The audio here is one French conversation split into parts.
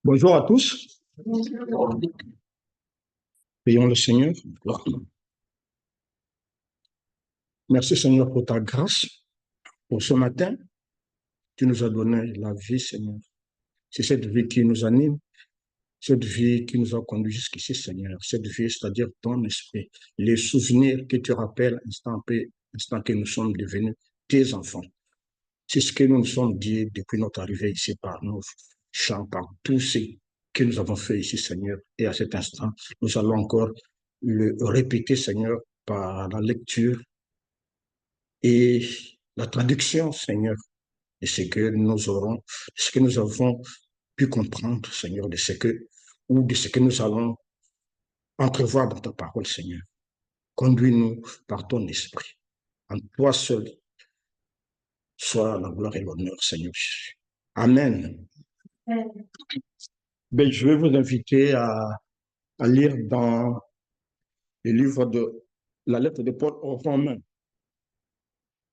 Bonjour à tous. Prions le Seigneur. Merci Seigneur pour ta grâce. Pour ce matin, tu nous as donné la vie, Seigneur. C'est cette vie qui nous anime, cette vie qui nous a conduit jusqu'ici, Seigneur. Cette vie, c'est-à-dire ton esprit, les souvenirs que tu rappelles instant après instant que nous sommes devenus tes enfants. C'est ce que nous nous sommes dit depuis notre arrivée ici par nos chants, par tout ce que nous avons fait ici, Seigneur. Et à cet instant, nous allons encore le répéter, Seigneur, par la lecture et la traduction, Seigneur, de ce que nous aurons, de ce que nous avons pu comprendre, Seigneur, de ce que, ou de ce que nous allons entrevoir dans ta parole, Seigneur. Conduis-nous par ton esprit. En toi seul, soit la gloire et l'honneur, Seigneur. Amen. Ben, je vais vous inviter à lire dans le livre de la lettre de Paul aux Romains.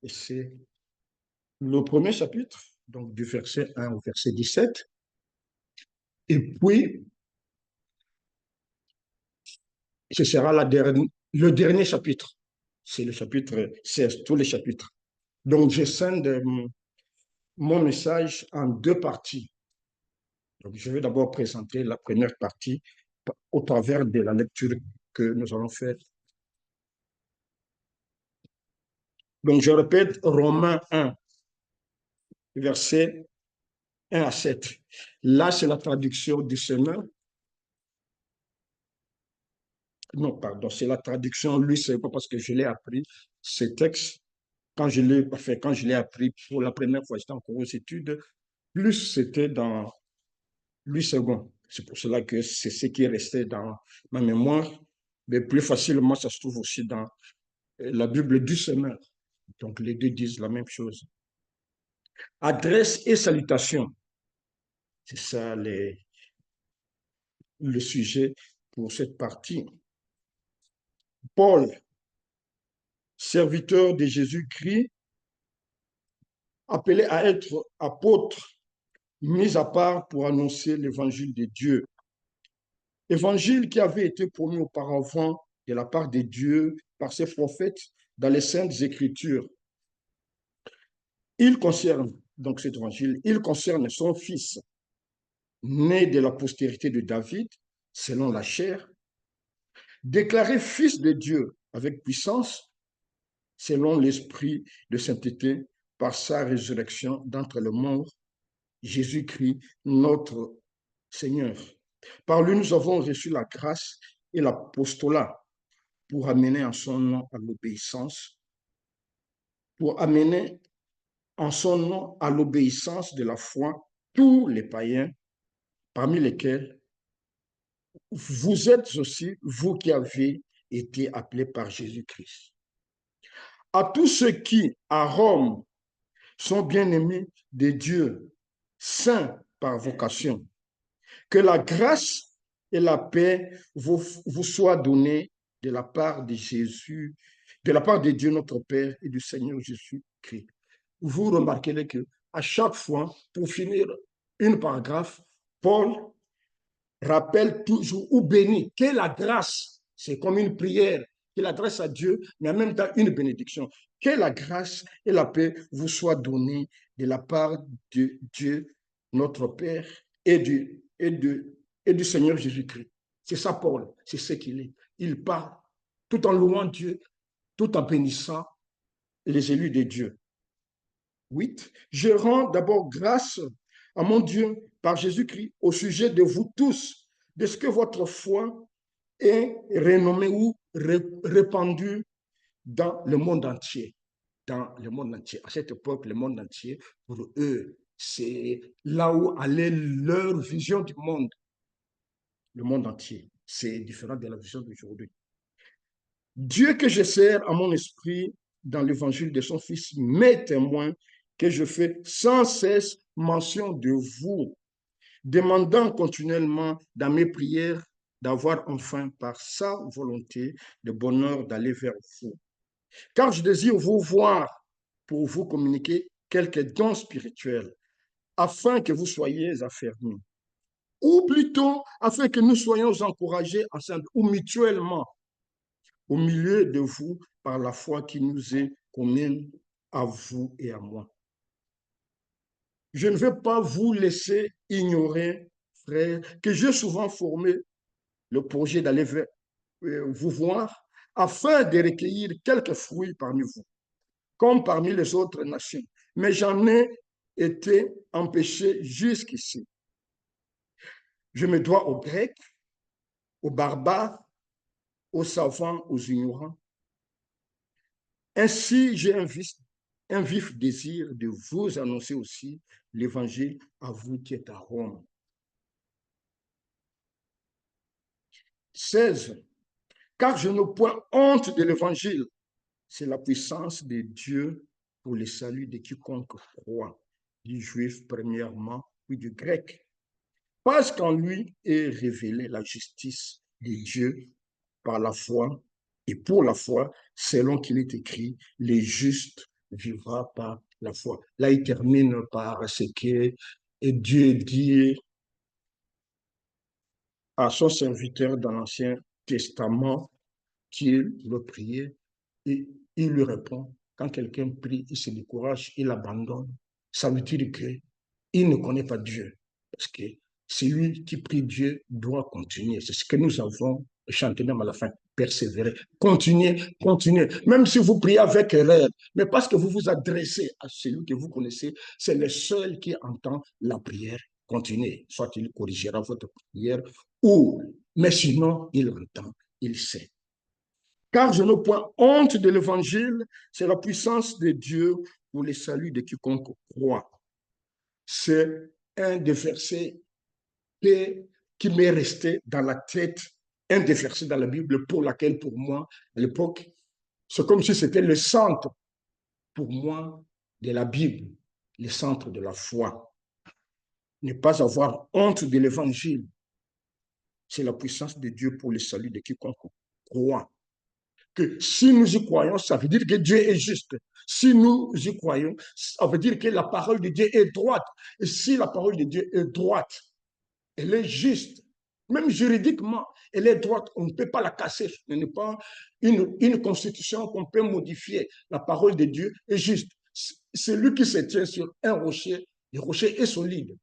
Et c'est le premier chapitre, donc du verset 1 au verset 17. Et puis, ce sera le dernier chapitre. C'est le chapitre 16, tous les chapitres. Donc, je scinde mon message en deux parties. Donc, je vais d'abord présenter la première partie au travers de la lecture que nous allons faire. Donc, je répète, Romains 1, verset 1 à 7. Là, c'est la traduction du Semeur. Non, pardon, c'est la traduction, lui, c'est pas parce que je l'ai appris, ce texte, quand je l'ai appris pour la première fois, j'étais encore aux études, plus c'était dans Louis II. C'est pour cela que c'est ce qui est resté dans ma mémoire, mais plus facilement, ça se trouve aussi dans la Bible du Semeur. Donc, les deux disent la même chose. Adresse et salutation, c'est ça le sujet pour cette partie. Paul, serviteur de Jésus-Christ, appelé à être apôtre, mis à part pour annoncer l'évangile de Dieu. Évangile qui avait été promis auparavant de la part de Dieu par ses prophètes dans les Saintes Écritures. Il concerne, donc cet évangile, il concerne son fils, né de la postérité de David, selon la chair, déclaré fils de Dieu avec puissance, selon l'esprit de sainteté, par sa résurrection d'entre les morts, Jésus-Christ, notre Seigneur. Par lui, nous avons reçu la grâce et l'apostolat pour amener en son nom à l'obéissance, pour amener en son nom à l'obéissance de la foi tous les païens, parmi lesquels vous êtes aussi, vous qui avez été appelés par Jésus-Christ. À tous ceux qui, à Rome, sont bien-aimés de Dieu, saints par vocation, que la grâce et la paix vous soient données de la part de Jésus, de la part de Dieu notre Père et du Seigneur Jésus-Christ. Vous remarquerez que à chaque fois, pour finir une paragraphe, Paul rappelle toujours ou bénit que la grâce, c'est comme une prière, qu'il adresse à Dieu, mais en même temps une bénédiction. Que la grâce et la paix vous soient données de la part de Dieu, notre Père, et du Seigneur Jésus-Christ. C'est ça, Paul, c'est ce qu'il est. Il parle tout en louant Dieu, tout en bénissant les élus de Dieu. 8. Je rends d'abord grâce à mon Dieu par Jésus-Christ au sujet de vous tous, de ce que votre foi est renommée ou répandue dans le monde entier. Dans le monde entier. À cette époque, le monde entier, pour eux, c'est là où allait leur vision du monde. Le monde entier. C'est différent de la vision d'aujourd'hui. Dieu que je sers à mon esprit dans l'évangile de son Fils m'est témoin que je fais sans cesse mention de vous, demandant continuellement dans mes prières d'avoir enfin, par sa volonté, le bonheur d'aller vers vous. Car je désire vous voir pour vous communiquer quelques dons spirituels, afin que vous soyez affermis. Ou plutôt, afin que nous soyons encouragés ensemble ou mutuellement au milieu de vous par la foi qui nous est commune à vous et à moi. Je ne vais pas vous laisser ignorer, frère, que j'ai souvent formé le projet d'aller vous voir afin de recueillir quelques fruits parmi vous, comme parmi les autres nations. Mais j'en ai été empêché jusqu'ici. Je me dois aux Grecs, aux barbares, aux savants, aux ignorants. Ainsi, j'ai un vif désir de vous annoncer aussi l'évangile à vous qui êtes à Rome. 16. Car je n'ai point honte de l'évangile. C'est la puissance de Dieu pour le salut de quiconque croit, du juif premièrement, puis du grec. Parce qu'en lui est révélée la justice de Dieu par la foi et pour la foi, selon qu'il est écrit, les justes vivra par la foi. Là, il termine par ce que Dieu dit à son serviteur dans l'Ancien Testament qu'il veut prier et il lui répond. Quand quelqu'un prie, il se décourage, il abandonne. Ça veut dire qu'il ne connaît pas Dieu. Parce que celui qui prie Dieu doit continuer. C'est ce que nous avons chanté même à la fin. Persévérer. Continuez, continuez. Même si vous priez avec erreur, mais parce que vous vous adressez à celui que vous connaissez, c'est le seul qui entend la prière. Continuez. Soit il corrigera votre prière, ou, mais sinon, il entend, il sait. Car je n'ai point honte de l'évangile, c'est la puissance de Dieu pour le salut de quiconque croit. C'est un des versets qui m'est resté dans la tête, un des versets dans la Bible pour laquelle, pour moi, à l'époque, c'est comme si c'était le centre, pour moi, de la Bible, le centre de la foi. Ne pas avoir honte de l'évangile, c'est la puissance de Dieu pour le salut de quiconque croit. Que si nous y croyons, ça veut dire que Dieu est juste. Si nous y croyons, ça veut dire que la parole de Dieu est droite. Et si la parole de Dieu est droite, elle est juste. Même juridiquement, elle est droite. On ne peut pas la casser. Ce n'est pas une constitution qu'on peut modifier. La parole de Dieu est juste. C'est lui qui se tient sur un rocher. Le rocher est solide.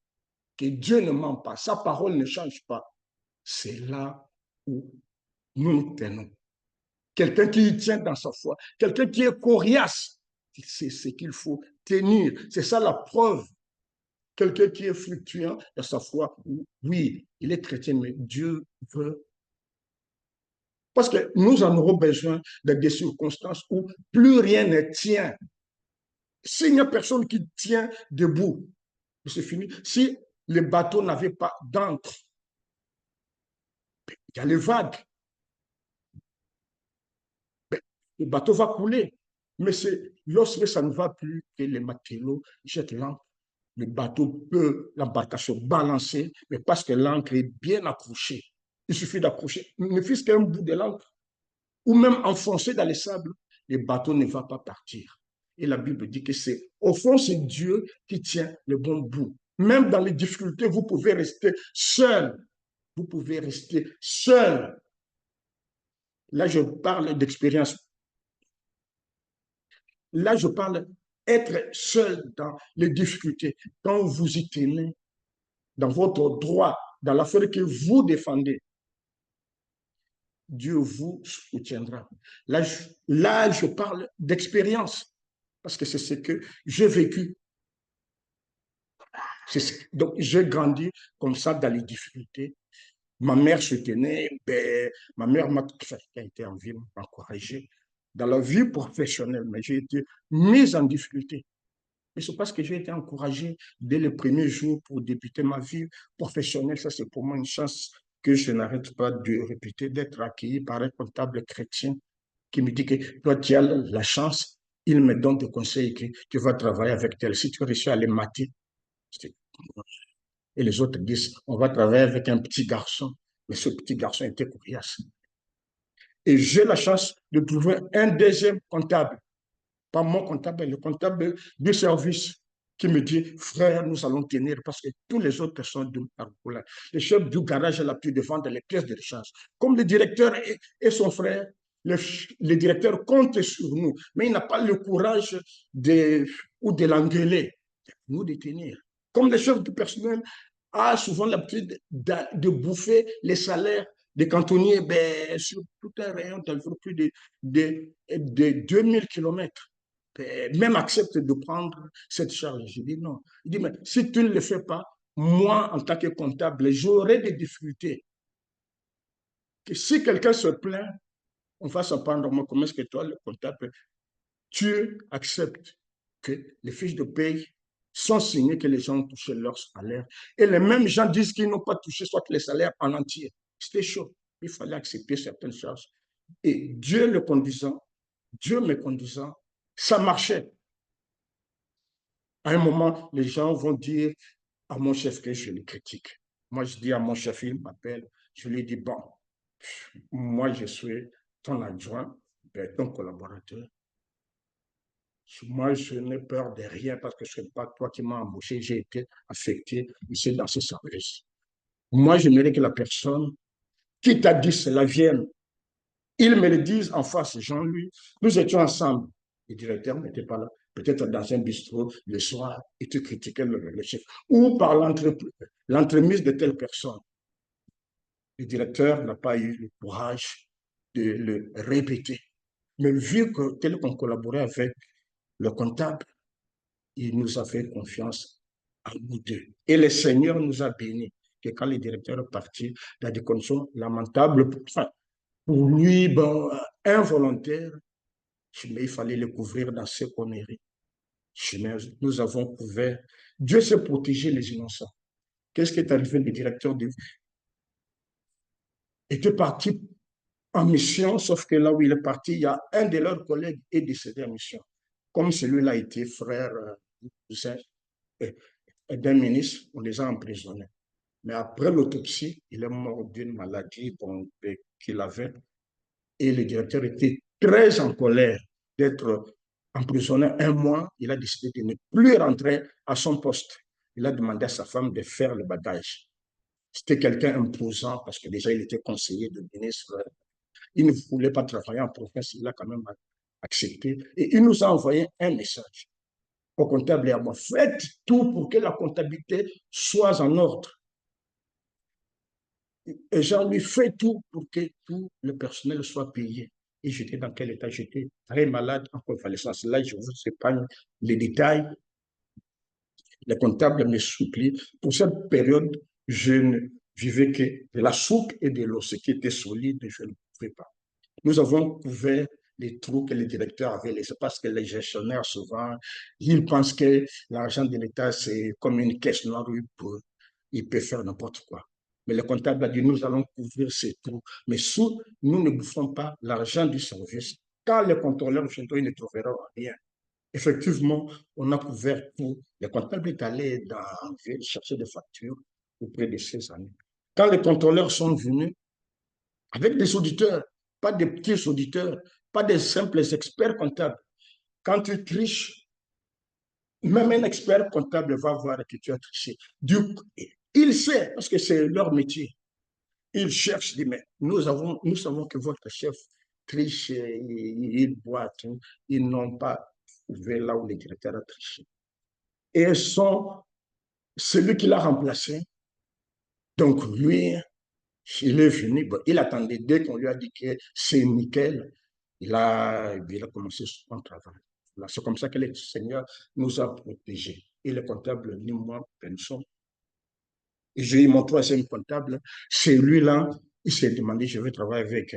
Que Dieu ne ment pas. Sa parole ne change pas. C'est là où nous nous tenons. Quelqu'un qui y tient dans sa foi, quelqu'un qui est coriace, c'est ce qu'il faut tenir. C'est ça la preuve. Quelqu'un qui est fluctuant dans sa foi, oui, il est chrétien, mais Dieu veut. Parce que nous en aurons besoin de des circonstances où plus rien ne tient. S'il n'y a personne qui tient debout, c'est fini. Si le bateau n'avait pas d'ancre, il y a les vagues. Le bateau va couler. Mais c'est lorsque ça ne va plus que les matelots jettent l'ancre, le bateau peut, l'embarcation balancer, mais parce que l'ancre est bien accrochée. Il suffit d'accrocher, ne fût-ce qu'un bout de l'ancre, ou même enfoncé dans les sables, le bateau ne va pas partir. Et la Bible dit que c'est, au fond, c'est Dieu qui tient le bon bout. Même dans les difficultés, vous pouvez rester seul. Vous pouvez rester seul. Là, je parle d'expérience. Là, je parle être seul dans les difficultés. Quand vous y tenez, dans votre droit, dans l'affaire que vous défendez, Dieu vous soutiendra. Là, je parle d'expérience, parce que c'est ce que j'ai vécu. Donc, j'ai grandi comme ça dans les difficultés. Ma mère se tenait, ben, ma mère m'a été en vie, m'a encouragé dans la vie professionnelle, mais j'ai été mise en difficulté. Et c'est parce que j'ai été encouragé dès le premier jour pour débuter ma vie professionnelle. Ça, c'est pour moi une chance que je n'arrête pas de répéter, d'être accueilli par un comptable chrétien qui me dit que toi, tu as la chance. Il me donne des conseils que tu vas travailler avec tel. Si tu réussis à les mater, et les autres disent, on va travailler avec un petit garçon. Mais ce petit garçon était coriace. Et j'ai la chance de trouver un deuxième comptable, pas mon comptable, le comptable du service qui me dit, frère, nous allons tenir parce que tous les autres personnes du parcours, le chef du garage a pu défendre les pièces de rechange. Comme le directeur et son frère, le directeur compte sur nous, mais il n'a pas le courage ou de l'engueuler, nous de tenir. Comme le chef du personnel a souvent l'habitude de bouffer les salaires des cantonniers ben, sur tout un rayon d'environ plus de 2000 kilomètres. Même accepte de prendre cette charge. Je dis non. Il dit, mais si tu ne le fais pas, moi, en tant que comptable, j'aurai des difficultés. Que si quelqu'un se plaint, on va s'en prendre. Moi, comment est-ce que toi, le comptable, tu acceptes que les fiches de paye sont signées, que les gens ont touché leur salaire. Et les mêmes gens disent qu'ils n'ont pas touché soit les salaires en entier. C'était chaud. Il fallait accepter certaines charges. Et Dieu le conduisant, Dieu me conduisant, ça marchait. À un moment, les gens vont dire à mon chef que je le critique. Moi, je dis à mon chef, il m'appelle, je lui dis, bon, moi, je suis ton adjoint, ton collaborateur. Moi, je n'ai peur de rien parce que ce n'est pas toi qui m'as embauché, j'ai été affecté ici dans ce service. Moi, j'aimerais que la personne qui t'a dit cela vienne. Ils me le disent en face, Jean-Louis. Nous étions ensemble. Le directeur n'était pas là. Peut-être dans un bistrot le soir, et tu critiquais le chef. Ou par l'entremise de telle personne. Le directeur n'a pas eu le courage de le répéter. Mais vu que tel qu'on collaborait avec le comptable, il nous a fait confiance à nous deux. Et le Seigneur nous a bénis. Que quand le directeur est parti dans des conditions lamentables, enfin, pour lui, bon, involontaire, mais il fallait le couvrir dans ses conneries. Nous avons couvert. Dieu s'est protégé les innocents. Qu'est-ce qui est arrivé? Le directeur était parti en mission, sauf que là où il est parti, il y a un de leurs collègues qui est décédé en mission. Comme celui-là était frère d'un ministre, on les a emprisonnés. Mais après l'autopsie, il est mort d'une maladie qu'il avait. Et le directeur était très en colère d'être emprisonné un mois. Il a décidé de ne plus rentrer à son poste. Il a demandé à sa femme de faire le bagage. C'était quelqu'un imposant parce que déjà il était conseiller de ministre. Il ne voulait pas travailler en province. Il a quand même accepté. Et il nous a envoyé un message au comptable et à moi. Faites tout pour que la comptabilité soit en ordre. Et Jean lui fait tout pour que tout le personnel soit payé. Et j'étais dans quel état? J'étais très malade en convalescence. Là, je vous épargne les détails. Les comptables me supplient. Pour cette période, je ne vivais que de la soupe et de l'eau. Ce qui était solide, je ne pouvais pas. Nous avons couvert les trous que le directeur avait laissés parce que les gestionnaires, souvent, ils pensent que l'argent de l'État, c'est comme une caisse noire où il peut faire n'importe quoi. Mais le comptable a dit, nous allons couvrir ces trous. Mais sous, nous ne bouffons pas l'argent du service. Quand les contrôleurs viendront, ils ne trouveront rien. Effectivement, on a couvert tout. Le comptable est allé dans la ville chercher des factures auprès de ces amis. Quand les contrôleurs sont venus, avec des auditeurs, pas des petits auditeurs, pas des simples experts comptables. Quand tu triches, même un expert comptable va voir que tu as triché. Du coup, il sait, parce que c'est leur métier. Il cherche, il dit, mais nous savons que votre chef triche, il boit, ils n'ont pas trouvé là où le directeur a triché. Et celui qui l'a remplacé, donc lui, il est venu, bon, il attendait dès qu'on lui a dit que c'est nickel, il a commencé son travail. C'est comme ça que le Seigneur nous a protégés. Et le comptable, ni moi, pensons. Et j'ai eu mon troisième comptable. Celui-là, il s'est demandé, je vais travailler avec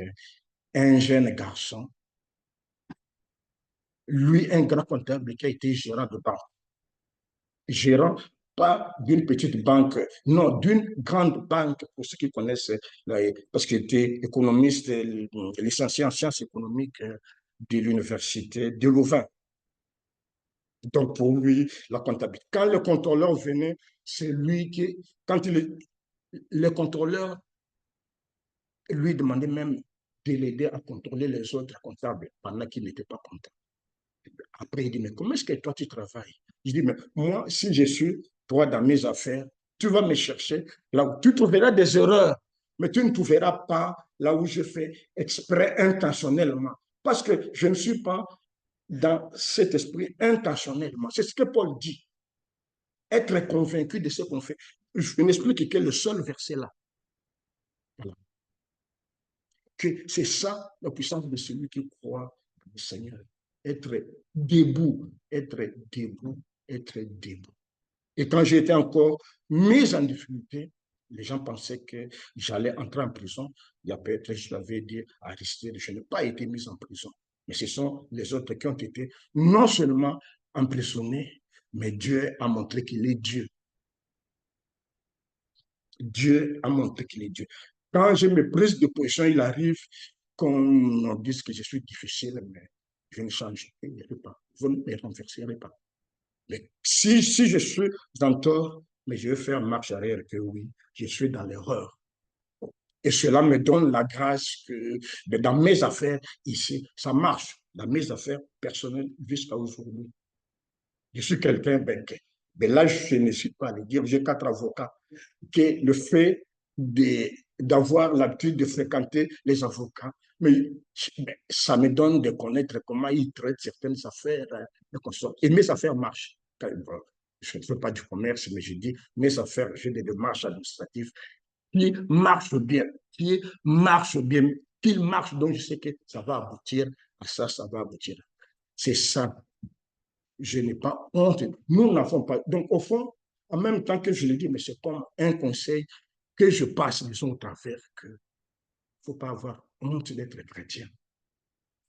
un jeune garçon. Lui, un grand comptable qui a été gérant de banque. Gérant pas d'une petite banque, non, d'une grande banque, pour ceux qui connaissent, parce qu'il était économiste, licencié en sciences économiques de l'université de Louvain. Donc, pour lui, la comptabilité. Quand le contrôleur venait, c'est lui qui, quand le contrôleur lui demandait même de l'aider à contrôler les autres comptables pendant qu'il n'était pas content. Après, il dit, mais comment est-ce que toi tu travailles? Je dis, mais moi, si je suis, toi, dans mes affaires, tu vas me chercher là où tu trouveras des erreurs, mais tu ne trouveras pas là où je fais exprès intentionnellement. Parce que je ne suis pas dans cet esprit intentionnellement. C'est ce que Paul dit. Être convaincu de ce qu'on fait. Je m'explique que le seul verset là, voilà, que c'est ça la puissance de celui qui croit au Seigneur. Être debout, être debout, être debout. Et quand j'étais encore mis en difficulté, les gens pensaient que j'allais entrer en prison. Il y a peut-être, je l'avais dit à Aristide, je n'ai pas été mis en prison. Mais ce sont les autres qui ont été non seulement emprisonnés, mais Dieu a montré qu'il est Dieu. Dieu a montré qu'il est Dieu. Quand j'ai mes prises de position, il arrive qu'on dise que je suis difficile, mais je ne changerai pas. Vous ne me renverserez pas. Mais si je suis en tort, mais je vais faire marche arrière que oui, je suis dans l'erreur. Et cela me donne la grâce que dans mes affaires ici, ça marche. Dans mes affaires personnelles jusqu'à aujourd'hui. Je suis quelqu'un, mais là, je ne suis pas à le dire, j'ai 4 avocats, que le fait d'avoir l'habitude de fréquenter les avocats, mais ça me donne de connaître comment ils traitent certaines affaires. Et mes affaires marchent. Je ne fais pas du commerce, mais je dis, mes affaires, j'ai des démarches administratives qui marchent bien, qui marchent bien, qui marchent, donc je sais que ça va aboutir à ça, ça va aboutir. C'est ça. Je n'ai pas honte. Nous n'avons pas. Donc, au fond, en même temps que je le dis, mais c'est comme un conseil que je passe, disons, au travers, qu'il ne faut pas avoir honte d'être chrétien.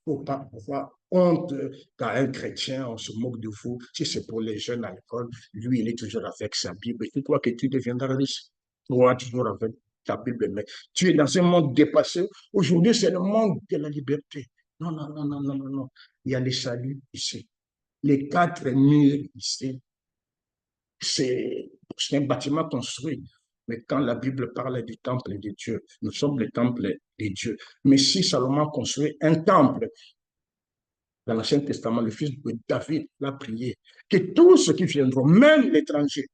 Il ne faut pas avoir honte quand un chrétien, on se moque de vous. Si c'est pour les jeunes à l'école, lui, il est toujours avec sa Bible. Tu crois que tu deviendras riche. Toi, toujours avec ta Bible. Mais tu es dans un monde dépassé. Aujourd'hui, c'est le monde de la liberté. Non, non, non, non, non, non, non. Il y a les saluts ici. Les 4 murs ici, c'est un bâtiment construit. Mais quand la Bible parle du temple de Dieu, nous sommes le temple de Dieu. Mais si Salomon construit un temple, dans l'Ancien Testament, le fils de David l'a prié, que tous ceux qui viendront, même l'étranger,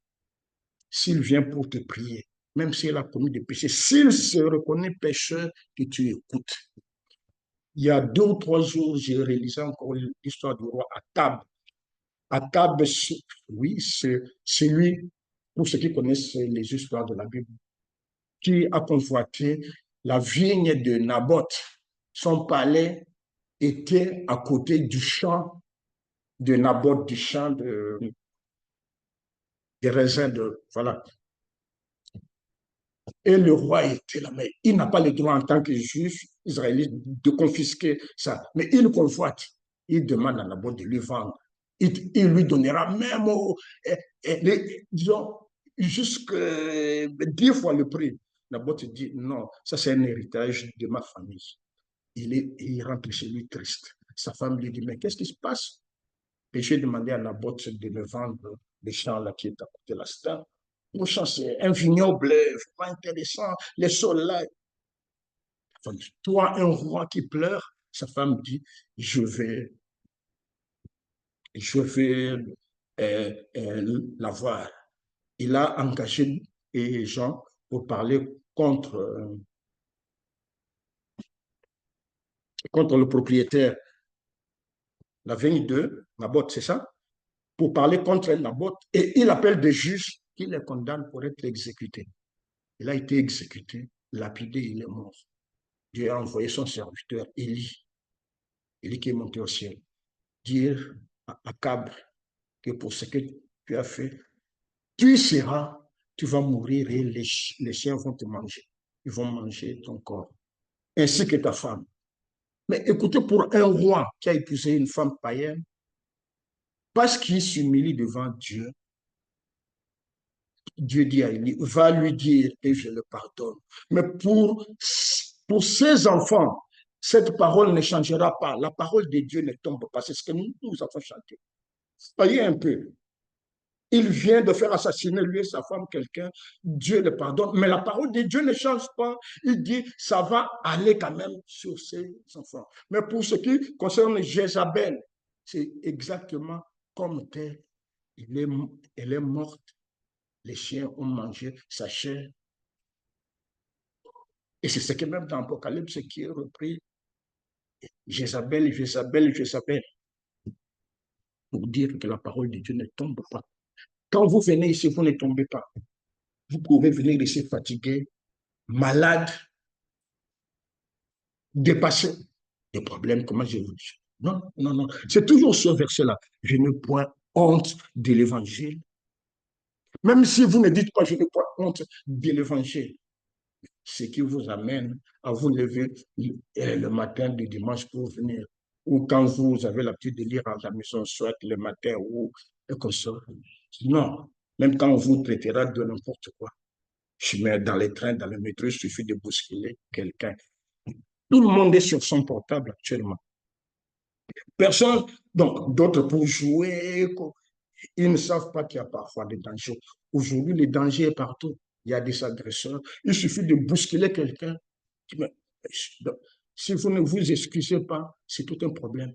s'il vient pour te prier, même s'il a commis des péchés, s'il se reconnaît pécheur, que tu écoutes. Il y a 2 ou 3 jours, j'ai réalisé encore l'histoire du roi Akab. Akab, oui, c'est lui, pour ceux qui connaissent les histoires de la Bible, qui a convoité la vigne de Naboth. Son palais était à côté du champ de Naboth, du champ de raisins. Voilà. Et le roi était là, mais il n'a pas le droit en tant que juge israélite de confisquer ça. Mais il convoite. Il demande à Naboth de lui vendre. Il lui donnera même, disons, jusqu'à 10 fois le prix. Naboth dit, non, ça c'est un héritage de ma famille. Il rentre chez lui triste. Sa femme lui dit, mais qu'est-ce qui se passe? Et j'ai demandé à Naboth de me vendre le champ là qui est à côté de la star. Mon champ, c'est un vignoble vraiment intéressant. Les sols là. Enfin, toi, un roi qui pleure, sa femme dit, je vais l'avoir. Il a engagé des gens pour parler contre le propriétaire, la vigne de Naboth, c'est ça? Pour parler contre Naboth. Et il appelle des juges qui les condamnent pour être exécutés. Il a été exécuté, lapidé, il est mort. Dieu a envoyé son serviteur, Élie qui est monté au ciel, dire à Akab que pour ce que tu as fait, tu vas mourir et les chiens vont te manger. Ils vont manger ton corps, ainsi que ta femme. Mais écoutez, pour un roi qui a épousé une femme païenne, parce qu'il s'humilie devant Dieu, Dieu dit à Élie, va lui dire et je le pardonne. Mais pour ses enfants, cette parole ne changera pas. La parole de Dieu ne tombe pas. C'est ce que nous avons chanté. Soyez un peu. Il vient de faire assassiner lui et sa femme quelqu'un, Dieu le pardonne. Mais la parole de Dieu ne change pas. Il dit, ça va aller quand même sur ses enfants. Mais pour ce qui concerne Jézabel, c'est exactement comme tel. Elle est morte, les chiens ont mangé sa chair. Et c'est ce que même dans l'Apocalypse qui est repris, Jézabel, Jézabel, Jézabel, pour dire que la parole de Dieu ne tombe pas. Quand vous venez ici, vous ne tombez pas. Vous pouvez venir ici fatigué, malade, dépassé. Des problèmes, comment je vous dis? Non, non, non. C'est toujours ce verset-là. Je n'ai point honte de l'évangile. Même si vous ne dites pas je n'ai point honte de l'évangile, ce qui vous amène à vous lever le matin du dimanche pour venir. Ou quand vous avez l'habitude de lire à la maison, soit le matin ou comme ça. Non, même quand on vous traitera de n'importe quoi. Je mets dans les trains, dans le métro, il suffit de bousculer quelqu'un. Tout le monde est sur son portable actuellement. Personne, donc d'autres pour jouer, ils ne savent pas qu'il y a parfois des dangers. Aujourd'hui, le danger est partout. Il y a des agresseurs. Il suffit de bousculer quelqu'un. Si vous ne vous excusez pas, c'est tout un problème.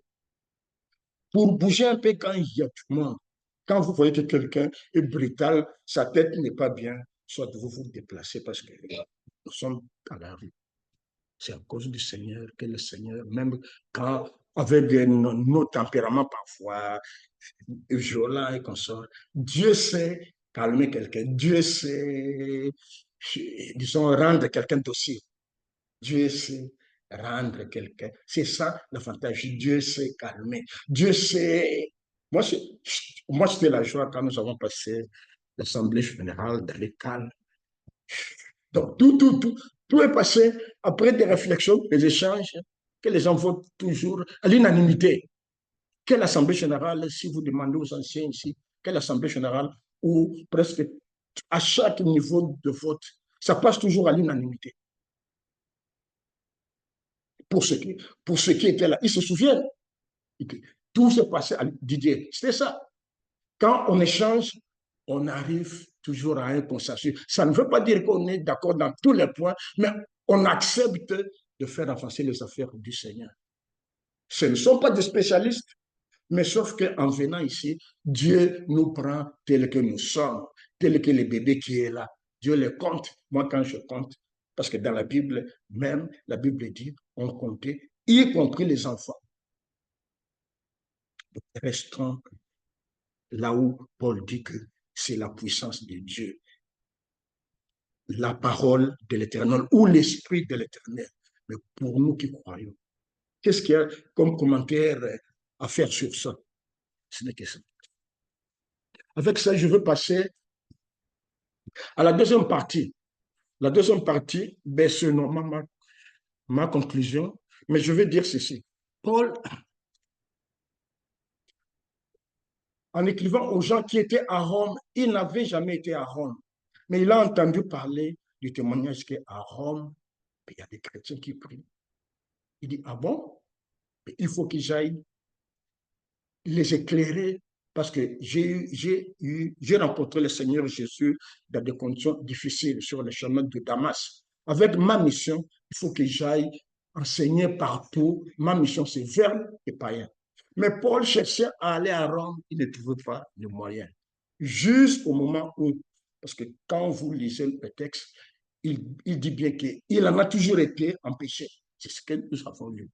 Pour bouger un peu quand il y a tout le monde, quand vous voyez que quelqu'un est brutal, sa tête n'est pas bien, soit vous vous déplacez parce que nous sommes à la rue. C'est à cause du Seigneur que le Seigneur, même quand, avec nos tempéraments parfois violents et consorts, Dieu sait calmer quelqu'un, Dieu sait, disons, rendre quelqu'un docile. Dieu sait rendre quelqu'un. C'est ça l'avantage. Dieu sait calmer. Dieu sait. Moi, c'était la joie quand nous avons passé l'Assemblée générale d'aller calme. Donc, tout est passé après des réflexions, des échanges, que les gens votent toujours à l'unanimité. Quelle Assemblée générale, si vous demandez aux anciens ici, quelle Assemblée générale où presque à chaque niveau de vote, ça passe toujours à l'unanimité. Pour ceux qui étaient là, ils se souviennent. Tout s'est passé à Didier. C'était ça. Quand on échange, on arrive toujours à un consensus. Ça ne veut pas dire qu'on est d'accord dans tous les points, mais on accepte de faire avancer les affaires du Seigneur. Ce ne sont pas des spécialistes, mais sauf qu'en venant ici, Dieu nous prend tel que nous sommes, tel que le bébé qui est là. Dieu les compte. Moi, quand je compte, parce que dans la Bible, même, la Bible dit, on comptait, y compris les enfants. Restons là où Paul dit que c'est la puissance de Dieu, la parole de l'Éternel ou l'Esprit de l'Éternel. Mais pour nous qui croyons, qu'est-ce qu'il y a comme commentaire à faire sur ça? Ce n'est que ça. Avec ça, je veux passer à la deuxième partie. La deuxième partie, ben, c'est normalement ma conclusion, mais je vais dire ceci. Paul, en écrivant aux gens qui étaient à Rome, il n'avait jamais été à Rome, mais il a entendu parler du témoignage qu'à Rome, il y a des chrétiens qui prient. Il dit, ah bon? Il faut que j'aille les éclairer parce que j'ai rencontré le Seigneur Jésus dans des conditions difficiles sur le chemin de Damas. Avec ma mission, il faut que j'aille enseigner partout. Ma mission, c'est vers les païens. Mais Paul cherchait à aller à Rome, il ne trouvait pas le moyen. Juste au moment où, parce que quand vous lisez le texte, il dit bien qu'il en a toujours été empêché. C'est ce que nous avons lu.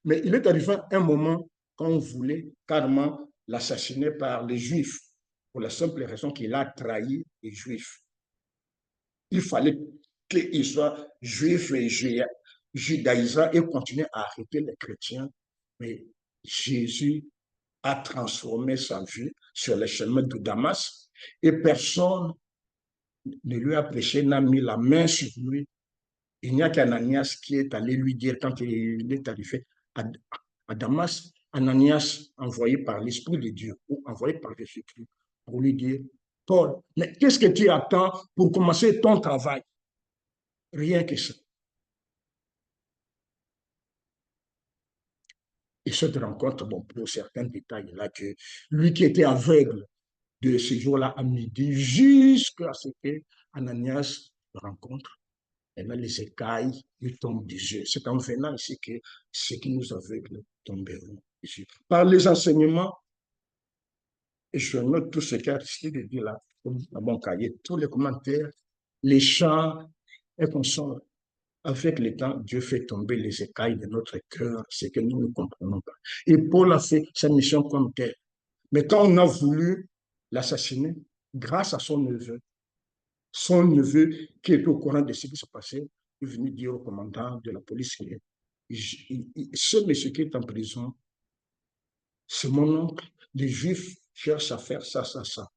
Mais il est arrivé un moment quand on voulait carrément l'assassiner par les Juifs, pour la simple raison qu'il a trahi les Juifs. Il fallait qu'il soit juif et judaïsant et continuer à arrêter les chrétiens. Mais Jésus a transformé sa vie sur le chemin de Damas et personne ne lui a prêché, n'a mis la main sur lui. Il n'y a qu'Ananias qui est allé lui dire, quand il est arrivé à Damas, Ananias envoyé par l'Esprit de Dieu ou envoyé par Jésus-Christ pour lui dire, Paul, mais qu'est-ce que tu attends pour commencer ton travail? Rien que ça. Et cette rencontre, bon, pour certains détails là, que lui qui était aveugle, de ce jour-là à midi jusqu'à ce que Ananias le rencontre. Et là, les écailles lui tombent des yeux. C'est en venant ici que ce qui nous aveugle tomberont des yeux. Par les enseignements, et je note tout ce qu'il y a ici de dire là, dans mon cahier, tous les commentaires, les chants et consorts. Avec le temps, Dieu fait tomber les écailles de notre cœur, ce que nous ne comprenons pas. Et Paul a fait sa mission comme telle. Mais quand on a voulu l'assassiner, grâce à son neveu qui est au courant de ce qui se passait, est venu dire au commandant de la police que ce monsieur qui est en prison, c'est mon oncle. Les Juifs cherchent à faire ça, ça, ça.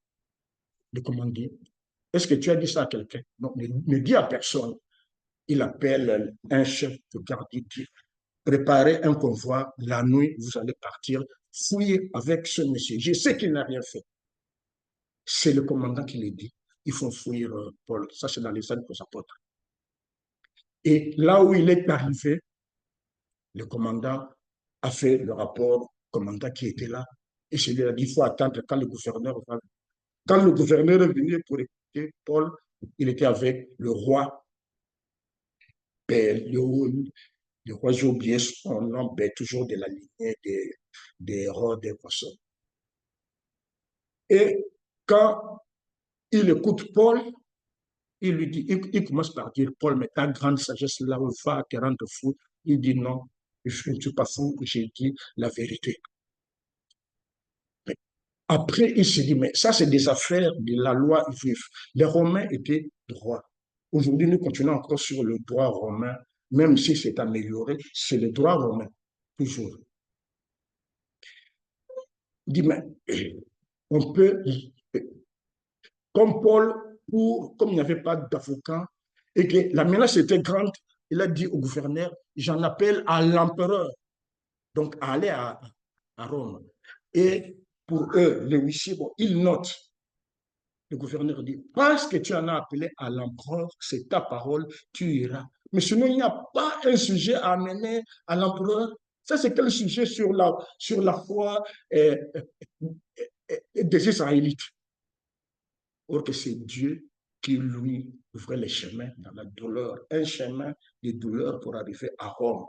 Le commandant, est-ce que tu as dit ça à quelqu'un? Non, ne dis à personne. Il appelle un chef de garde, il dit, préparez un convoi, la nuit, vous allez partir, fouiller avec ce monsieur. Je sais qu'il n'a rien fait. C'est le commandant qui le dit. Il faut fouiller Paul. Ça, c'est dans les Actes des Apôtres. Et là où il est arrivé, le commandant a fait le rapport au commandant qui était là. Et je lui ai dit, il faut attendre quand le gouverneur va. Quand le gouverneur est venu pour écouter Paul, il était avec le roi. Le roi, j'ai oublié son nom, toujours de la lignée des rois des poissons. Et quand il écoute Paul, il lui dit, il commence par dire, Paul, mais ta grande sagesse là va te rendre fou. Il dit non, je ne suis pas fou, j'ai dit la vérité. Mais après, il se dit, mais ça, c'est des affaires de la loi juive. Les Romains étaient droits. Aujourd'hui, nous continuons encore sur le droit romain, même si c'est amélioré, c'est le droit romain, toujours. Il dit, mais on peut, comme Paul, comme il n'y avait pas d'avocat et que la menace était grande, il a dit au gouverneur, j'en appelle à l'empereur, donc à aller à Rome. Et pour eux, les huissiers, bon, ils notent. Le gouverneur dit, parce que tu en as appelé à l'empereur, c'est ta parole, tu iras. Mais sinon, il n'y a pas un sujet à amener à l'empereur. Ça, c'est quel sujet sur la foi des Israélites? Or que c'est Dieu qui lui ouvrait les chemins dans la douleur, un chemin de douleur pour arriver à Rome.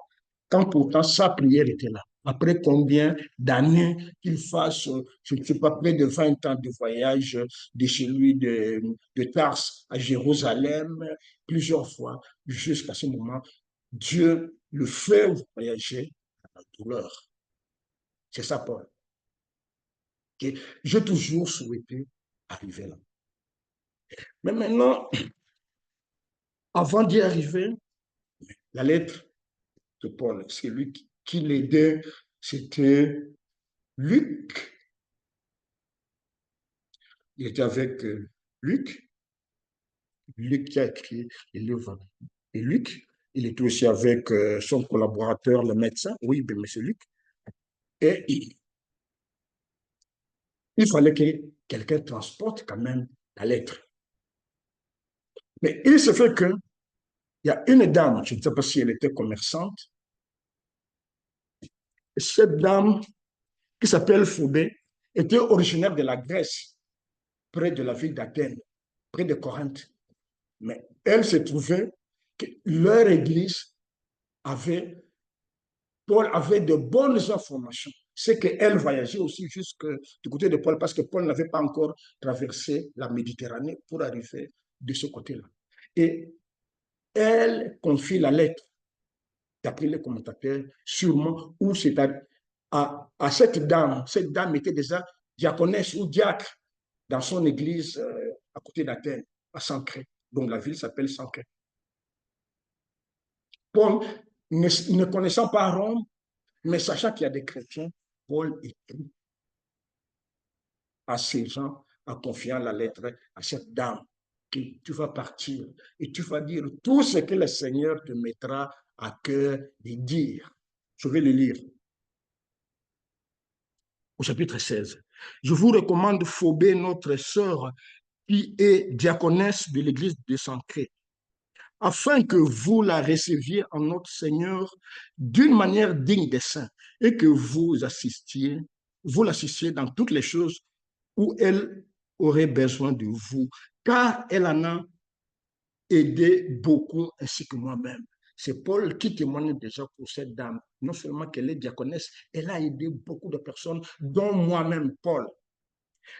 Quand pourtant sa prière était là. Après combien d'années qu'il fasse, je ne sais pas, près de 20 ans de voyage de chez lui de Tarse à Jérusalem, plusieurs fois, jusqu'à ce moment, Dieu le fait voyager dans la douleur. C'est ça, Paul. Okay? J'ai toujours souhaité arriver là. Mais maintenant, avant d'y arriver, la lettre de Paul, c'est lui qui l'aidait, c'était Luc. Il était avec Luc. Luc qui a écrit le livre. Et Luc, il était aussi avec son collaborateur, le médecin. Oui, mais c'est Luc. Et il fallait que quelqu'un transporte quand même la lettre. Mais il se fait qu'il y a une dame, je ne sais pas si elle était commerçante, cette dame qui s'appelle Phobé était originaire de la Grèce, près de la ville d'Athènes, près de Corinthe. Mais elle se trouvait que leur église avait, Paul avait de bonnes informations. C'est qu'elle voyageait aussi jusque du côté de Paul, parce que Paul n'avait pas encore traversé la Méditerranée pour arriver de ce côté-là. Et elle confie la lettre, d'après les commentateurs, sûrement, où c'est à cette dame. Cette dame était déjà diaconesse ou diacre dans son église à côté d'Athènes, à Sancré. Donc la ville s'appelle Sancré. Paul, ne connaissant pas Rome, mais sachant qu'il y a des chrétiens, Paul écrit à ces gens en confiant la lettre à cette dame que tu vas partir et tu vas dire tout ce que le Seigneur te mettra à cœur de dire. Je vais le lire. Au chapitre 16. Je vous recommande Phobé, notre sœur, qui est diaconesse de l'église de Sancré, afin que vous la receviez en notre Seigneur d'une manière digne des saints et que vous l'assistiez dans toutes les choses où elle aurait besoin de vous, car elle en a aidé beaucoup ainsi que moi-même. C'est Paul qui témoigne déjà pour cette dame. Non seulement qu'elle est diaconesse, elle a aidé beaucoup de personnes, dont moi-même, Paul.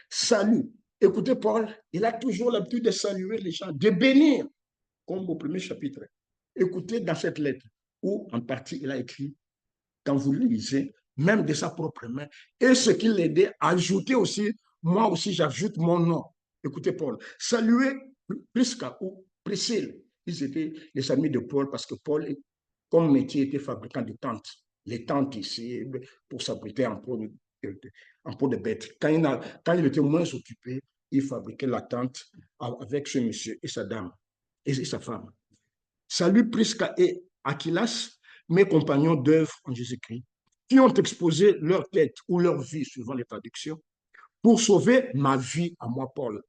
Salut. Écoutez, Paul, il a toujours l'habitude de saluer les gens, de bénir, comme au premier chapitre. Écoutez dans cette lettre, où en partie il a écrit, quand vous lisez, même de sa propre main, et ce qui l'aidait, ajouter aussi, moi aussi j'ajoute mon nom. Écoutez, Paul, saluez Prisca ou Priscille. Ils étaient les amis de Paul parce que Paul, comme métier, était fabricant de tentes. Les tentes ici, pour s'abriter en peau de bête. Quand il était moins occupé, il fabriquait la tente avec ce monsieur et sa dame et sa femme. Salut Prisca et Aquilas, mes compagnons d'œuvre en Jésus-Christ, qui ont exposé leur tête ou leur vie, suivant les traductions, pour sauver ma vie à moi, Paul.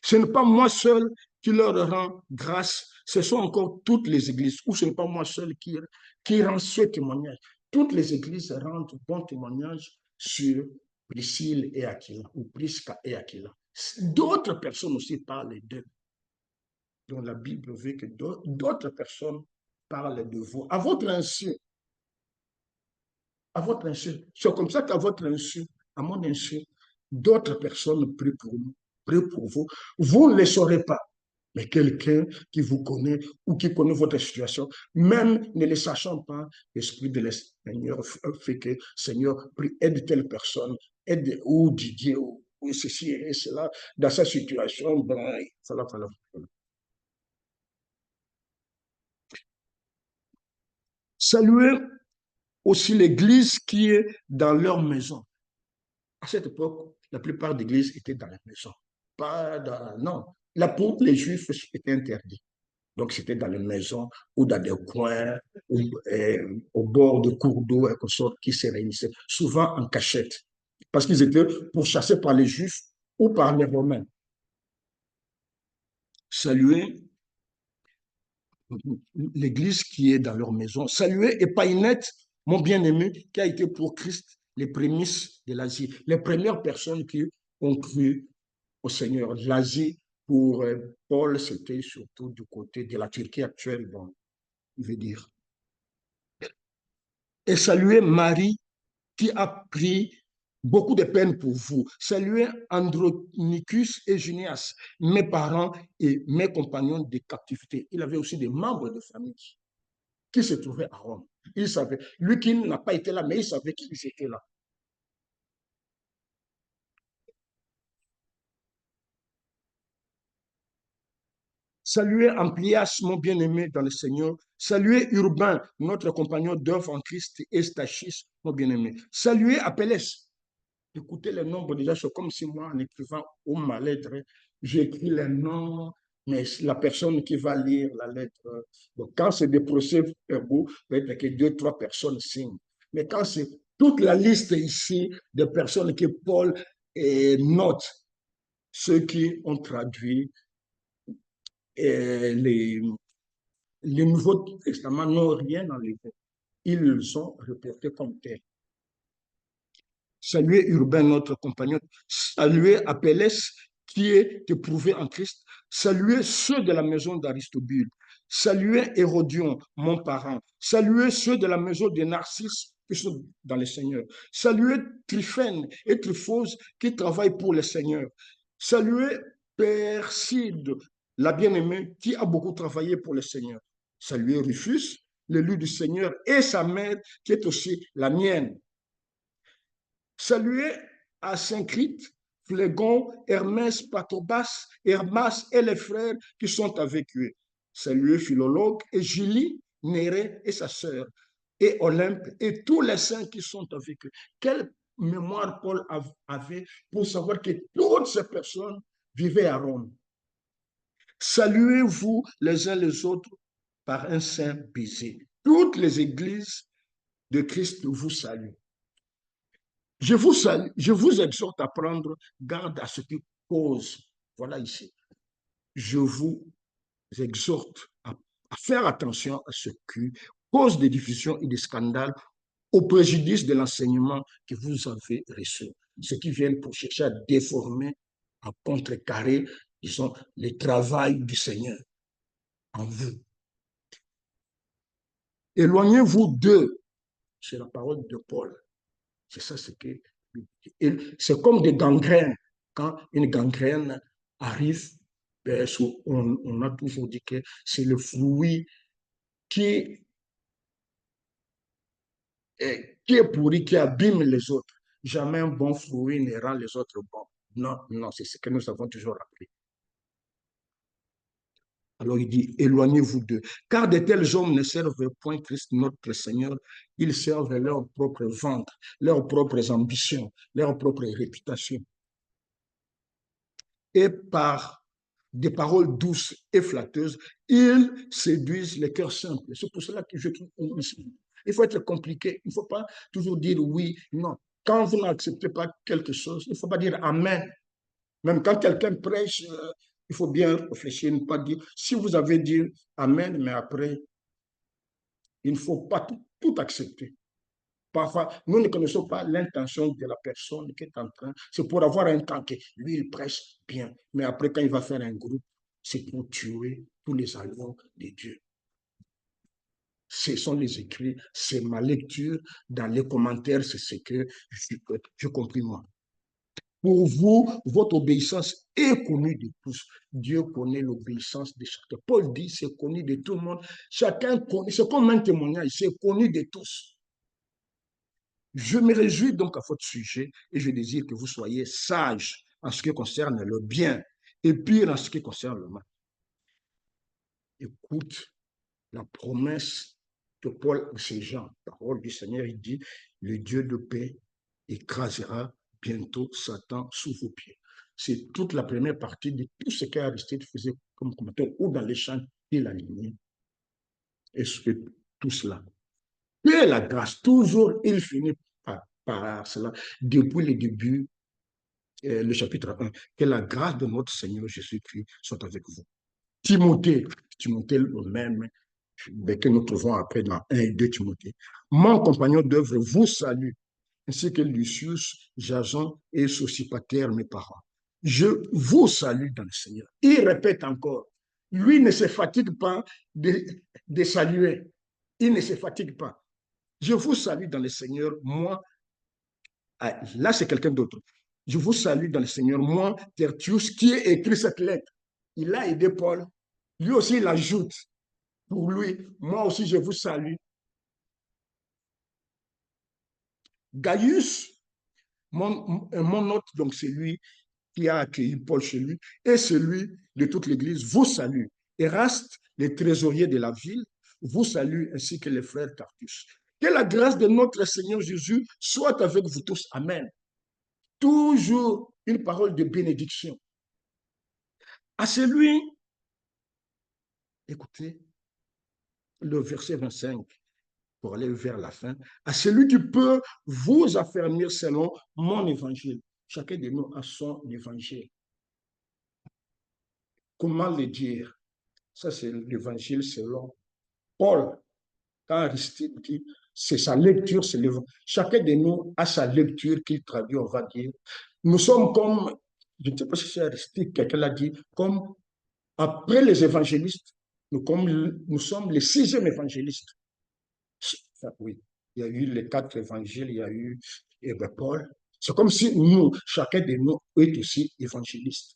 Ce n'est pas moi seul qui leur rend grâce, ce sont encore toutes les églises, ou ce n'est pas moi seul qui rend ce témoignage. Toutes les églises rendent bon témoignage sur Priscille et Aquila, ou Prisca et Aquila. D'autres personnes aussi parlent d'eux, dont la Bible veut que d'autres personnes parlent de vous, à votre insu. À votre insu. C'est comme ça qu'à votre insu, à mon insu, d'autres personnes prient pour nous, prient pour vous. Vous ne le saurez pas. Mais quelqu'un qui vous connaît ou qui connaît votre situation, même ne le sachant pas, l'Esprit de l'Seigneur fait que, Seigneur, prie, aide telle personne, aide ou Didier, ou ceci et cela, dans sa situation. Ben, voilà. Saluez aussi l'Église qui est dans leur maison. À cette époque, la plupart des églises étaient dans la maison. Pas dans, non, là, pour les Juifs, c'était interdit. Donc, c'était dans les maisons ou dans des coins, ou, au bord de cours d'eau, quelque sorte, qui se réunissaient, souvent en cachette, parce qu'ils étaient pourchassés par les Juifs ou par les Romains. Saluer l'Église qui est dans leur maison. Saluer Epaïnette, mon bien-aimé, qui a été pour Christ les prémices de l'Asie, les premières personnes qui ont cru au Seigneur. L'Asie, pour Paul, c'était surtout du côté de la Turquie actuelle, bon, il veut dire. Et saluer Marie qui a pris beaucoup de peine pour vous. Saluez Andronicus et Junias, mes parents et mes compagnons de captivité. Il avait aussi des membres de famille qui se trouvaient à Rome. Il savait, lui qui n'a pas été là, mais il savait qu'ils étaient là. Saluez Amplias, mon bien-aimé dans le Seigneur. Saluez Urbain, notre compagnon d'œuvre en Christ, et Stachis, mon bien-aimé. Saluez Apelles. Écoutez les nombres déjà, c'est comme si moi, en écrivant ma lettre, j'écris les noms, mais la personne qui va lire la lettre, donc quand c'est des procès-verbaux, peut-être que deux, trois personnes signent. Mais quand c'est toute la liste ici de personnes que Paul note, ceux qui ont traduit les Nouveaux Testaments n'ont rien enlevé. Ils le sont reportés comme tels. Saluez Urbain, notre compagnon. Saluez Apelles, qui est éprouvé en Christ. Saluez ceux de la maison d'Aristobule. Saluez Hérodion, mon parent. Saluez ceux de la maison de Narcisse, qui sont dans le Seigneur. Saluez Tryphène et Tryphose, qui travaillent pour le Seigneur. Saluez Perside, la bien-aimée, qui a beaucoup travaillé pour le Seigneur. Saluez Rufus, l'élu du Seigneur, et sa mère, qui est aussi la mienne. Saluez à Saint-Crite, Phlégon, Hermès, Patrobas, Hermas et les frères qui sont avec eux. Saluez Philologue et Julie, Néré et sa sœur, et Olympe et tous les saints qui sont avec eux. Quelle mémoire Paul avait pour savoir que toutes ces personnes vivaient à Rome. Saluez-vous les uns les autres par un saint baiser. Toutes les églises de Christ vous saluent. Je vous exhorte à prendre garde à ce qui cause. Voilà ici. Je vous exhorte à faire attention à ce qui cause des divisions et des scandales au préjudice de l'enseignement que vous avez reçu. Ceux qui viennent pour chercher à déformer à contrecarrer, disons, le travail du Seigneur en vous. Éloignez-vous d'eux. C'est la parole de Paul. C'est ça ce que c'est comme des gangrènes. Quand une gangrène arrive, ben, on a toujours dit que c'est le fruit qui est pourri, qui abîme les autres. Jamais un bon fruit ne rend les autres bons. Non, non, c'est ce que nous avons toujours rappelé. Alors il dit, éloignez-vous d'eux, car de tels hommes ne servent point Christ notre Seigneur, ils servent leur propre ventre, leurs propres ambitions, leur propre réputation. Et par des paroles douces et flatteuses, ils séduisent les cœurs simples. C'est pour cela que je trouve il faut être compliqué. Il ne faut pas toujours dire oui, non. Quand vous n'acceptez pas quelque chose, il ne faut pas dire Amen. Même quand quelqu'un prêche, il faut bien réfléchir, ne pas dire. Si vous avez dit Amen, mais après, il ne faut pas tout accepter. Parfois, nous ne connaissons pas l'intention de la personne qui est en train. C'est pour avoir un temps que lui, il prêche bien. Mais après, quand il va faire un groupe, c'est pour tuer tous les alliés de Dieu. Ce sont les écrits, c'est ma lecture. Dans les commentaires, c'est ce que je compris moi. Pour vous, votre obéissance est connue de tous. Dieu connaît l'obéissance de chacun. Paul dit, c'est connu de tout le monde. Chacun connaît, c'est comme un témoignage, c'est connu de tous. Je me réjouis donc à votre sujet et je désire que vous soyez sages en ce qui concerne le bien et pire en ce qui concerne le mal. Écoute la promesse de Paul à ces gens. Parole du Seigneur, il dit, le Dieu de paix écrasera bientôt Satan sous vos pieds. C'est toute la première partie de tout ce qu'Aristide faisait comme commentaire ou dans les chants qu'il alignait. Et tout cela. Et la grâce, toujours, il finit par cela, depuis le début, le chapitre 1, que la grâce de notre Seigneur Jésus-Christ soit avec vous. Timothée, le même, que nous trouvons après dans 1 et 2 Timothée. Mon compagnon d'œuvre vous salue, ainsi que Lucius, Jason et Sosipater, mes parents. Je vous salue dans le Seigneur. Il répète encore, lui ne se fatigue pas de saluer. Il ne se fatigue pas. Je vous salue dans le Seigneur, moi. Là, c'est quelqu'un d'autre. Je vous salue dans le Seigneur, moi, Tertius, qui a écrit cette lettre. Il a aidé Paul. Lui aussi, il ajoute pour lui, moi aussi, je vous salue. Gaius, mon hôte, donc c'est lui qui a accueilli Paul chez lui, et celui de toute l'Église vous salue. Eraste, les trésoriers de la ville, vous salue, ainsi que les frères Tartus. Que la grâce de notre Seigneur Jésus soit avec vous tous. Amen. Toujours une parole de bénédiction. À celui, écoutez, le verset 25, pour aller vers la fin, à celui qui peut vous affermir selon mon évangile. Chacun de nous a son évangile. Comment le dire? Ça, c'est l'évangile selon Paul. Quand Aristide dit, c'est sa lecture, c'est l'évangile. Chacun de nous a sa lecture qu'il traduit, on va dire. Nous sommes comme, je ne sais pas si c'est Aristide, quelqu'un l'a dit, comme après les évangélistes, nous sommes les 6e évangélistes. Oui, il y a eu les 4 évangiles, il y a eu Paul. C'est comme si nous, chacun de nous est aussi évangéliste.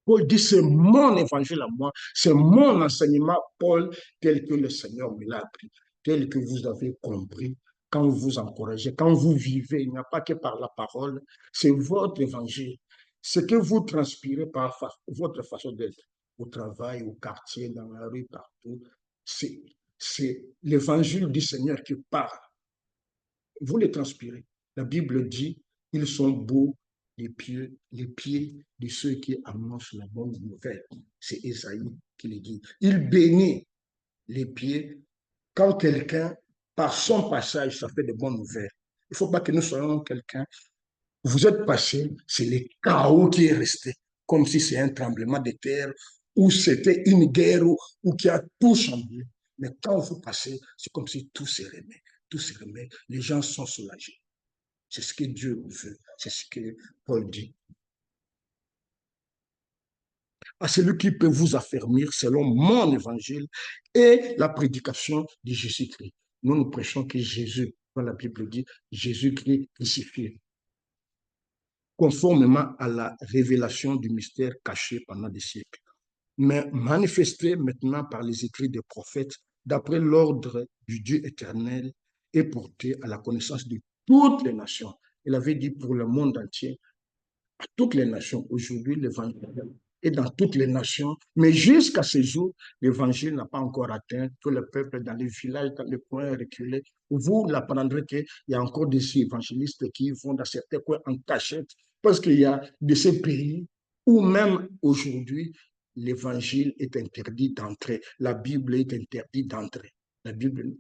Paul dit, c'est mon évangile à moi, c'est mon enseignement, Paul, tel que le Seigneur me l'a appris, tel que vous avez compris, quand vous encouragez, quand vous vivez, il n'y a pas que par la parole, c'est votre évangile. Ce que vous transpirez par votre façon d'être, au travail, au quartier, dans la rue, partout, c'est l'évangile du Seigneur qui parle. Vous les transpirez. La Bible dit, ils sont beaux les pieds de ceux qui annoncent la bonne nouvelle. C'est Esaïe qui le dit. Il bénit les pieds quand quelqu'un, par son passage, ça fait de bonnes nouvelles. Il ne faut pas que nous soyons quelqu'un. Vous êtes passé, c'est le chaos qui est resté, comme si c'est un tremblement de terre ou c'était une guerre ou qui a tout changé. Mais quand vous passez, c'est comme si tout se remet. Tout se remet. Les gens sont soulagés. C'est ce que Dieu veut. C'est ce que Paul dit. À celui qui peut vous affermir selon mon évangile et la prédication de Jésus-Christ. Nous prêchons que Jésus, quand la Bible dit Jésus-Christ crucifié, conformément à la révélation du mystère caché pendant des siècles, mais manifesté maintenant par les écrits des prophètes, d'après l'ordre du Dieu éternel, et porté à la connaissance de toutes les nations. Il avait dit pour le monde entier, à toutes les nations. Aujourd'hui, l'évangile est dans toutes les nations, mais jusqu'à ce jour, l'évangile n'a pas encore atteint tout le peuple dans les villages, dans les coins reculés. Vous l'apprendrez qu'il y a encore des évangélistes qui vont dans certains coins en cachette, parce qu'il y a de ces pays où même aujourd'hui, l'évangile est interdit d'entrer. La Bible est interdite d'entrer. La Bible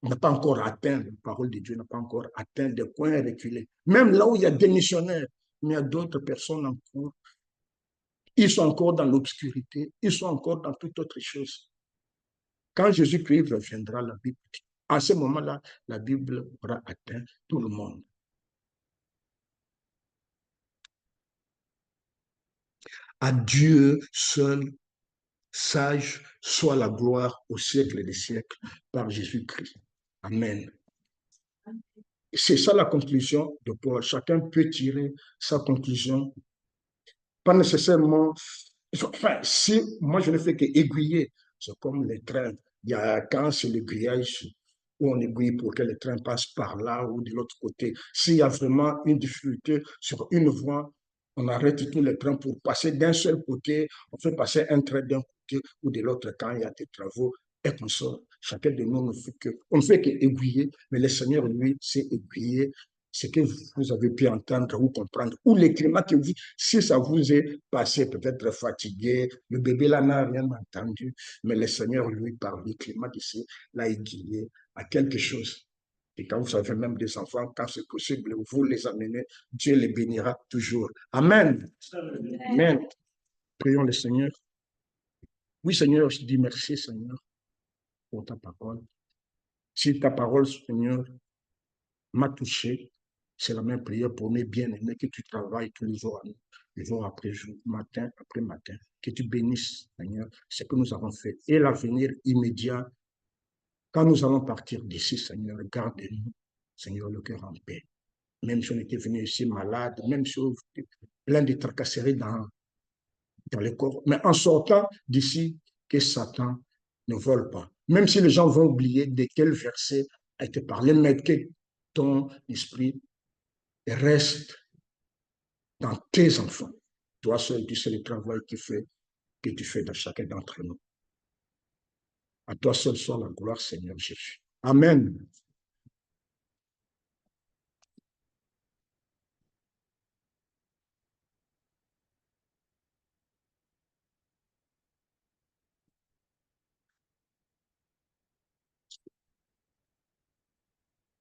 n'a pas encore atteint, la parole de Dieu n'a pas encore atteint des coins reculés. Même là où il y a des missionnaires, mais il y a d'autres personnes encore, ils sont encore dans l'obscurité, ils sont encore dans toute autre chose. Quand Jésus-Christ reviendra, la Bible dit, à ce moment-là, la Bible aura atteint tout le monde. À Dieu seul, sage, soit la gloire au siècle des siècles par Jésus-Christ. Amen. C'est ça la conclusion de Paul. Chacun peut tirer sa conclusion. Pas nécessairement. Enfin, si moi je ne fais qu'aiguiller, c'est comme les trains. Il y a quand c'est l'aiguillage où on aiguille pour que le train passe par là ou de l'autre côté. S'il y a vraiment une difficulté sur une voie, on arrête tous les trains pour passer d'un seul côté. On fait passer un train d'un côté ou de l'autre quand il y a des travaux et qu'on sort. Chacun de nous ne fait qu'aiguiller, mais le Seigneur, lui, sait aiguiller ce que vous avez pu entendre ou comprendre, ou les climats que vous, si ça vous est passé, peut-être fatigué, le bébé là n'a rien entendu, mais le Seigneur, lui, par le climat d'ici, l'a aiguillé à quelque chose. Et quand vous avez même des enfants, quand c'est possible, vous les amenez, Dieu les bénira toujours. Amen. Amen. Prions le Seigneur. Oui, Seigneur, je dis merci, Seigneur, pour ta parole. Si ta parole, Seigneur, m'a touché, c'est la même prière pour mes bien-aimés que tu travailles tous les jours, jour après jour, matin après matin. Que tu bénisses, Seigneur, ce que nous avons fait et l'avenir immédiat. Quand nous allons partir d'ici, Seigneur, garde-nous, Seigneur, le cœur en paix. Même si on était venu ici malade, même si on était plein de tracasseries dans le corps, mais en sortant d'ici, que Satan ne vole pas. Même si les gens vont oublier de quel verset a été parlé, mais que ton esprit reste dans tes enfants. Toi seul, tu sais le travail que tu fais dans chacun d'entre nous. À toi seul soit la gloire, Seigneur Jésus. Amen.